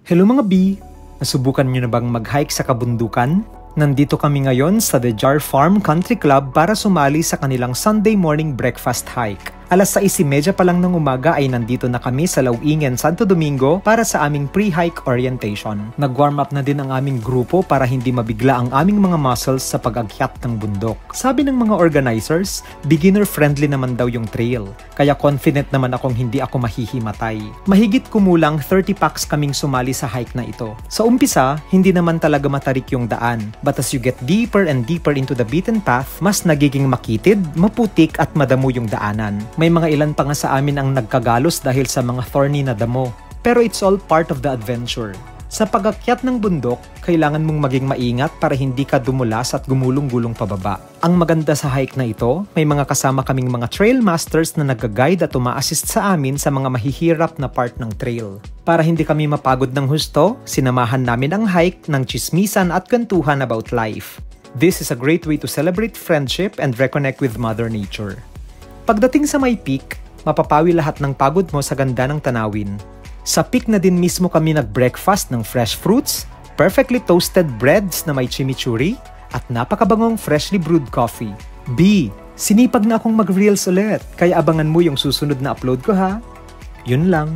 Hello mga B! Nasubukan nyo na bang mag-hike sa kabundukan? Nandito kami ngayon sa The Jar Farm Country Club para sumali sa kanilang Sunday morning breakfast hike. Alas 6:30 pa lang ng umaga ay nandito na kami sa Lauingen, Santo Domingo para sa aming pre-hike orientation. Nag-warm up na din ang aming grupo para hindi mabigla ang aming mga muscles sa pag-akyat ng bundok. Sabi ng mga organizers, beginner-friendly naman daw yung trail, kaya confident naman akong hindi ako mahihimatay. Mahigit kumulang 30 packs kaming sumali sa hike na ito. Sa umpisa, hindi naman talaga matarik yung daan, but as you get deeper and deeper into the beaten path, mas nagiging makitid, maputik at madamo yung daanan. May mga ilan pa nga sa amin ang nagkagalos dahil sa mga thorny na damo. Pero it's all part of the adventure. Sa pag-akyat ng bundok, kailangan mong maging maingat para hindi ka dumulas at gumulong-gulong pababa. Ang maganda sa hike na ito, may mga kasama kaming mga trail masters na nag-guide at uma-assist sa amin sa mga mahihirap na part ng trail. Para hindi kami mapagod ng husto, sinamahan namin ang hike ng chismisan at kwentuhan about life. This is a great way to celebrate friendship and reconnect with Mother Nature. Pagdating sa may peak, mapapawi lahat ng pagod mo sa ganda ng tanawin. Sa peak na din mismo kami nag-breakfast ng fresh fruits, perfectly toasted breads na may chimichurri, at napakabangong freshly brewed coffee. B. Sinipag na akong mag-reels ulit, kaya abangan mo yung susunod na upload ko ha. Yun lang.